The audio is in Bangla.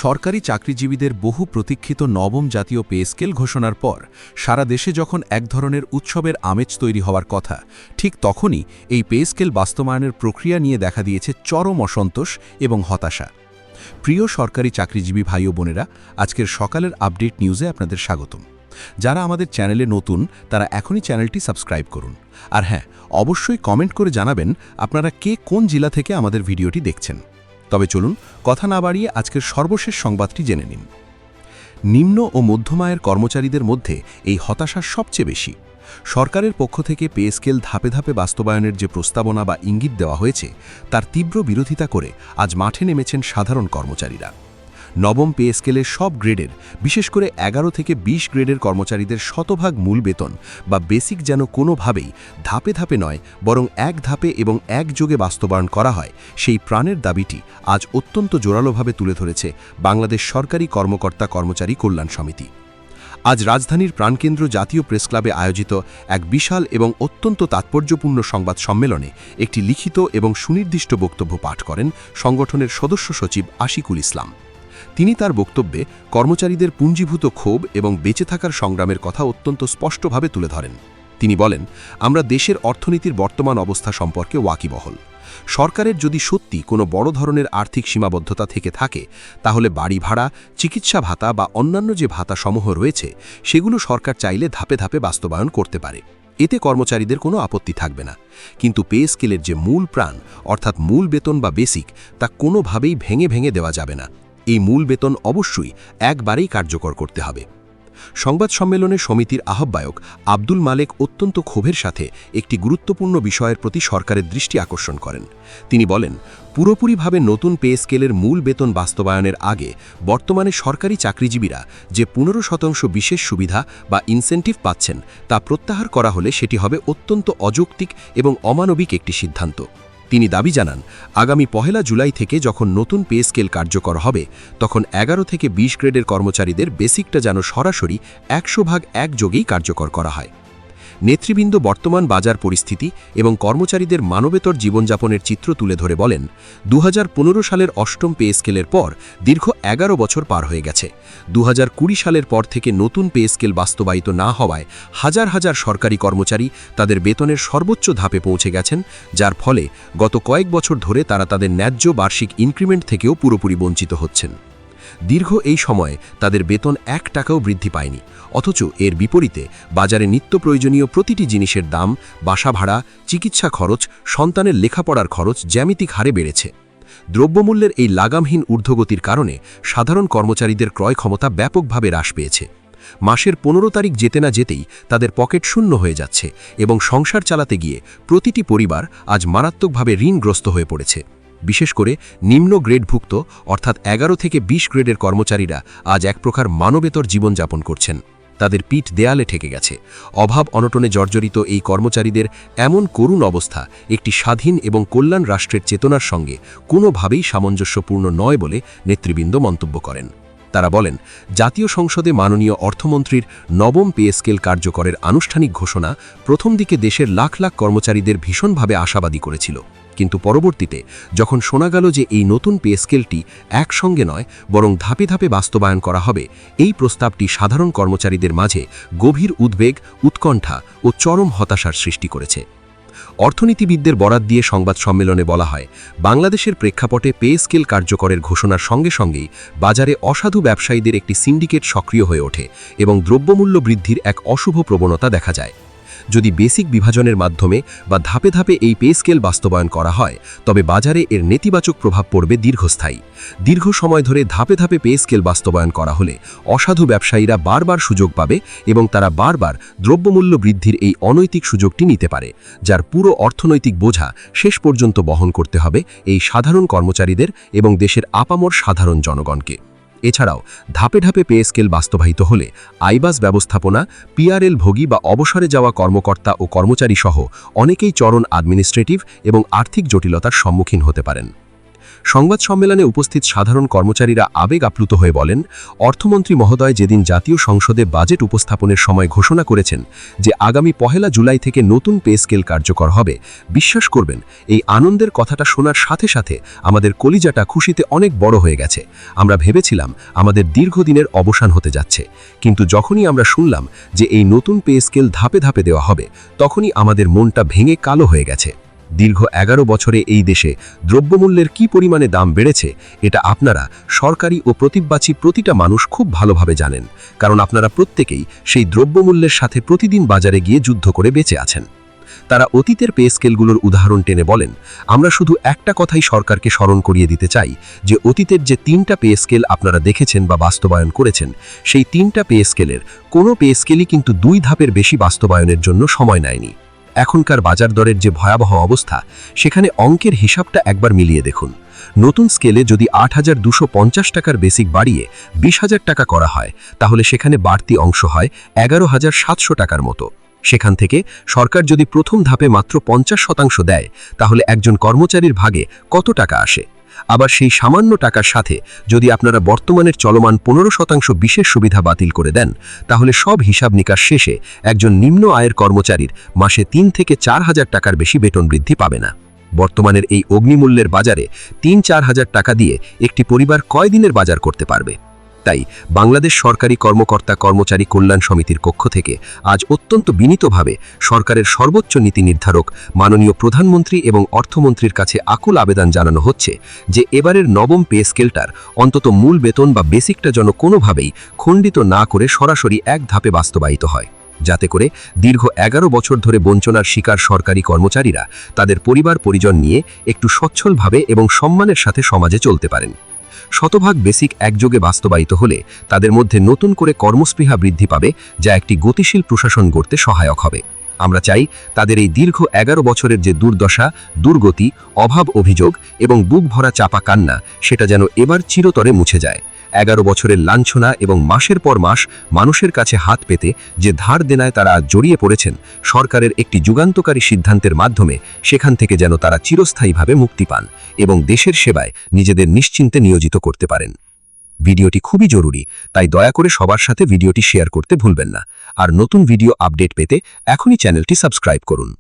সরকারি চাকরিজীবীদের বহু প্রতীক্ষিত নবম জাতীয় পে স্কেল ঘোষণার পর সারা দেশে যখন এক ধরনের উৎসবের আমেজ তৈরি হওয়ার কথা, ঠিক তখনই এই পে স্কেল বাস্তবায়নের প্রক্রিয়া নিয়ে দেখা দিয়েছে চরম অসন্তোষ এবং হতাশা। প্রিয় সরকারি চাকরিজীবী ভাই ও বোনেরা, আজকের সকালের আপডেট নিউজে আপনাদের স্বাগতম। যারা আমাদের চ্যানেলে নতুন তারা এখনই চ্যানেলটি সাবস্ক্রাইব করুন। আর হ্যাঁ, অবশ্যই কমেন্ট করে জানাবেন আপনারা কে কোন জেলা থেকে আমাদের ভিডিওটি দেখছেন। তবে চলুন কথা না বাড়িয়ে আজকের সর্বশেষ সংবাদটি জেনে নিন। নিম্ন ও মধ্যম আয়ের কর্মচারীদের মধ্যে এই হতাশা সবচেয়ে বেশি। সরকারের পক্ষ থেকে পে স্কেল ধাপে ধাপে বাস্তবায়নের যে প্রস্তাবনা বা ইঙ্গিত দেওয়া হয়েছে তার তীব্র বিরোধিতা করে আজ মাঠে নেমেছেন সাধারণ কর্মচারীরা। নবম পে স্কেলের সব গ্রেডের, বিশেষ করে 11 থেকে 20 গ্রেডের কর্মচারীদের শতভাগ মূল বেতন বা বেসিক যেন কোনোভাবেই ধাপে ধাপে নয় বরং এক ধাপে এবং একযোগে বাস্তবায়ন করা হয়, সেই প্রাণের দাবিটি আজ অত্যন্ত জোরালোভাবে তুলে ধরেছে বাংলাদেশ সরকারি কর্মকর্তা কর্মচারী কল্যাণ সমিতি। আজ রাজধানীর প্রাণকেন্দ্র জাতীয় প্রেসক্লাবে আয়োজিত এক বিশাল এবং অত্যন্ত তাৎপর্যপূর্ণ সংবাদ সম্মেলনে একটি লিখিত এবং সুনির্দিষ্ট বক্তব্য পাঠ করেন সংগঠনের সদস্য সচিব আশিকুল ইসলাম। তিনি তার বক্তব্যে কর্মচারীদের পুঞ্জীভূত ক্ষোভ এবং বেঁচে থাকার সংগ্রামের কথা অত্যন্ত স্পষ্টভাবে তুলে ধরেন। তিনি বলেন, আমরা দেশের অর্থনীতির বর্তমান অবস্থা সম্পর্কে ওয়াকিবহল। সরকারের যদি সত্যি কোনো বড় ধরনের আর্থিক সীমাবদ্ধতা থেকে থাকে, তাহলে বাড়ি ভাড়া, চিকিৎসা ভাতা বা অন্যান্য যে ভাতাসমূহ রয়েছে সেগুলো সরকার চাইলে ধাপে ধাপে বাস্তবায়ন করতে পারে। এতে কর্মচারীদের কোনো আপত্তি থাকবে না। কিন্তু পে স্কেলের যে মূল প্রাণ অর্থাৎ মূল বেতন বা বেসিক, তা কোনোভাবেই ভেঙে ভেঙে দেওয়া যাবে না। এই মূল বেতন অবশ্যই একবারেই কার্যকর করতে হবে। সংবাদ সম্মেলনে সমিতির আহ্বায়ক আব্দুল মালেক অত্যন্ত ক্ষোভের সাথে একটি গুরুত্বপূর্ণ বিষয়ের প্রতি সরকারের দৃষ্টি আকর্ষণ করেন। তিনি বলেন, পুরোপুরিভাবে নতুন পে স্কেলের মূল বেতন বাস্তবায়নের আগে বর্তমানে সরকারি চাকরিজীবীরা যে 15% বিশেষ সুবিধা বা ইনসেন্টিভ পাচ্ছেন তা প্রত্যাহার করা হলে সেটি হবে অত্যন্ত অযৌক্তিক এবং অমানবিক একটি সিদ্ধান্ত। তিনি দাবি জানান, আগামী 1 জুলাই থেকে যখন নতুন পে স্কেল কার্যকর হবে, তখন 11 থেকে 20 গ্রেডের কর্মচারীদের বেসিকটা যেন সরাসরি 100% একযোগেই কার্যকর করা হয়। নেতৃবৃন্দ বর্তমান বাজার পরিস্থিতি এবং কর্মচারীদের মানবেতর জীবনযাপনের চিত্র তুলে ধরে বলেন, 2015 সালের অষ্টম পে স্কেলের পর দীর্ঘ 11 বছর পার হয়ে গেছে। 2020 সালের পর থেকে নতুন পে স্কেল বাস্তবায়িত না হওয়ায় হাজার হাজার সরকারি কর্মচারী তাদের বেতনের সর্বোচ্চ ধাপে পৌঁছে গেছেন, যার ফলে গত কয়েক বছর ধরে তারা তাদের ন্যায্য বার্ষিক ইনক্রিমেন্ট থেকেও পুরোপুরি বঞ্চিত হচ্ছেন। দীর্ঘ এই সময়ে তাদের বেতন 1 টাকাও বৃদ্ধি পায়নি, অথচ এর বিপরীতে বাজারে নিত্য প্রয়োজনীয় প্রতিটি জিনিসের দাম, বাসা ভাড়া, চিকিৎসা খরচ, সন্তানের লেখাপড়ার খরচ জ্যামিতিক হারে বেড়েছে। দ্রব্যমূল্যের এই লাগামহীন ঊর্ধ্বগতির কারণে সাধারণ কর্মচারীদের ক্রয় ক্ষমতা ব্যাপকভাবে হ্রাস পেয়েছে। মাসের 15 তারিখ যেতে না যেতেই তাদের পকেট শূন্য হয়ে যাচ্ছে এবং সংসার চালাতে গিয়ে প্রতিটি পরিবার আজ মারাত্মকভাবে ঋণগ্রস্ত হয়ে পড়েছে। বিশেষ করে নিম্ন গ্রেডভুক্ত অর্থাৎ 11 থেকে 20 গ্রেডের কর্মচারীরা আজ এক প্রকার মানবেতর জীবনযাপন করছেন। তাদের পিঠ দেয়ালে ঠেকে গেছে। অভাব অনটনে জর্জরিত এই কর্মচারীদের এমন করুণ অবস্থা একটি স্বাধীন এবং কল্যাণ রাষ্ট্রের চেতনার সঙ্গে কোনোভাবেই সামঞ্জস্যপূর্ণ নয় বলে নেতৃবৃন্দ মন্তব্য করেন। তারা বলেন, জাতীয় সংসদে মাননীয় অর্থমন্ত্রীর নবম পে স্কেল কার্যকরের আনুষ্ঠানিক ঘোষণা প্রথম দিকে দেশের লাখ লাখ কর্মচারীদের ভীষণভাবে আশাবাদী করেছিল। কিন্তু পরবর্তীতে যখন শোনা গেল যে এই নতুন পে স্কেলটি একসঙ্গে নয় বরং ধাপে ধাপে বাস্তবায়ন করা হবে, এই প্রস্তাবটি সাধারণ কর্মচারীদের মাঝে গভীর উদ্বেগ, উৎকণ্ঠা ও চরম হতাশার সৃষ্টি করেছে। অর্থনীতিবিদদের বরাত দিয়ে সংবাদ সম্মেলনে বলা হয়, বাংলাদেশের প্রেক্ষাপটে পে স্কেল কার্যকরের ঘোষণার সঙ্গে সঙ্গেই বাজারে অসাধু ব্যবসায়ীদের একটি সিন্ডিকেট সক্রিয় হয়ে ওঠে এবং দ্রব্যমূল্য বৃদ্ধির এক অশুভ প্রবণতা দেখা যায়। যদি বেসিক বিভাজনের মাধ্যমে বা ধাপে ধাপে এই পে স্কেল বাস্তবায়ন করা হয়, তবে বাজারে এর নেতিবাচক প্রভাব পড়বে দীর্ঘস্থায়ী। দীর্ঘ সময় ধরে ধাপে ধাপে পে স্কেল বাস্তবায়ন করা হলে অসাধু ব্যবসায়ীরা বারবার সুযোগ পাবে এবং তারা বারবার দ্রব্যমূল্য বৃদ্ধির এই অনৈতিক সুযোগটি নিতে পারে, যার পুরো অর্থনৈতিক বোঝা শেষ পর্যন্ত বহন করতে হবে এই সাধারণ কর্মচারীদের এবং দেশের আপামর সাধারণ জনগণকে। এছাড়াও ধাপে ধাপে পে স্কেল বাস্তবায়িত হলে আইবাস ব্যবস্থাপনা, পিআরএল ভোগী বা অবসরে যাওয়া কর্মকর্তা ও কর্মচারী সহ অনেকেই চরম অ্যাডমিনিস্ট্রেটিভ এবং আর্থিক জটিলতার সম্মুখীন হতে পারেন। সংবাদ সম্মেলনে উপস্থিত সাধারণ কর্মচারীরা আবেগ আপ্লুত হয়ে বলেন, অর্থমন্ত্রী মহোদয় যেদিন জাতীয় সংসদে বাজেট উপস্থাপনের সময় ঘোষণা করেছেন যে আগামী 1 জুলাই থেকে নতুন পে স্কেল কার্যকর হবে, বিশ্বাস করবেন এই আনন্দের কথাটা শোনার সাথে সাথে আমাদের কলিজাটা খুশিতে অনেক বড় হয়ে গেছে। আমরা ভেবেছিলাম আমাদের দীর্ঘদিনের অবসান হতে যাচ্ছে, কিন্তু যখনই আমরা শুনলাম যে এই নতুন পে স্কেল ধাপে ধাপে দেওয়া হবে, তখনই আমাদের মনটা ভেঙে কালো হয়ে গেছে। দীর্ঘ 11 বছরে এই দেশে দ্রব্যমূল্যের কি পরিমাণে দাম বেড়েছে এটা আপনারা, সরকারি ও প্রতিবাচী প্রতিটা মানুষ খুব ভালোভাবে জানেন, কারণ আপনারা প্রত্যেকেই সেই দ্রব্যমূল্যের সাথে প্রতিদিন বাজারে গিয়ে যুদ্ধ করে বেঁচে আছেন। তারা অতীতের পে স্কেলগুলোর উদাহরণ টেনে বলেন, আমরা শুধু একটা কথাই সরকারকে স্মরণ করিয়ে দিতে চাই যে অতীতের যে 3টা পে স্কেল আপনারা দেখেছেন বা বাস্তবায়ন করেছেন, সেই 3টা পে স্কেলের কোনো পে স্কেলই কিন্তু 2 ধাপের বেশি বাস্তবায়নের জন্য সময় নেয়নি। এখনকার বাজার দরের যে ভয়াবহ অবস্থা, সেখানে অঙ্কের হিসাবটা একবার মিলিয়ে দেখুন। নতুন স্কেলে যদি 8,250 টাকার বেসিক বাড়িয়ে 20,000 টাকা করা হয়, তাহলে সেখানে বাড়তি অংশ হয় 11,700 টাকার মতো। সেখান থেকে সরকার যদি প্রথম ধাপে মাত্র 50% দেয়, তাহলে একজন কর্মচারীর ভাগে কত টাকা আসে? আবার সেই সামান্য টাকার সাথে যদি আপনারা বর্তমানের চলমান 15% বিশেষ সুবিধা বাতিল করে দেন, তাহলে সব হিসাব নিকাশ শেষে একজন নিম্ন আয়ের কর্মচারীর মাসে 3 থেকে 4,000 টাকার বেশি বেতন বৃদ্ধি পাবে না। বর্তমানের এই অগ্নিমূল্যের বাজারে 3-4 হাজার টাকা দিয়ে একটি পরিবার কয় দিনের বাজার করতে পারবে? তাই বাংলাদেশ সরকারি কর্মকর্তা কর্মচারী কল্যাণ সমিতির পক্ষ থেকে আজ অত্যন্ত বিনীতভাবে সরকারের সর্বোচ্চ নীতি নির্ধারক মাননীয় প্রধানমন্ত্রী এবং অর্থমন্ত্রীর কাছে আকুল আবেদন জানানো হচ্ছে যে এবারের নবম পে স্কেলটার অন্তত মূল বেতন বা বেসিকটা যেন কোনোভাবেই খণ্ডিত না করে সরাসরি এক ধাপে বাস্তবায়িত হয়, যাতে করে দীর্ঘ 11 বছর ধরে বঞ্চনার শিকার সরকারি কর্মচারীরা তাদের পরিবার পরিজন নিয়ে একটু সচ্ছলভাবে এবং সম্মানের সাথে সমাজে চলতে পারেন। শতভাগ বেসিক একযোগে বাস্তবায়িত হলে তাদের মধ্যে নতুন করে কর্মস্পৃহা বৃদ্ধি পাবে, যা একটি গতিশীল প্রশাসন গড়তে সহায়ক হবে। আমরা চাই তাদের এই দীর্ঘ 11 বছরের যে দুর্দশা, দুর্গতি, অভাব, অভিযোগ এবং বুক ভরা চাপা কান্না, সেটা যেন এবার চিরতরে মুছে যায়। 11 বছরের লাঞ্ছনা এবং মাসের পর মাস মানুষের কাছে হাত পেতে যে ধার দেনায় তারা আজ জড়িয়ে পড়েছেন, সরকারের একটি যুগান্তকারী সিদ্ধান্তের মাধ্যমে সেখান থেকে যেন তারা চিরস্থায়ীভাবে মুক্তি পান এবং দেশের সেবায় নিজেদের নিশ্চিন্তে নিয়োজিত করতে পারেন। ভিডিওটি খুবই জরুরি, তাই দয়া করে সবার সাথে ভিডিওটি শেয়ার করতে ভুলবেন না। আর নতুন ভিডিও আপডেট পেতে এখনই চ্যানেলটি সাবস্ক্রাইব করুন।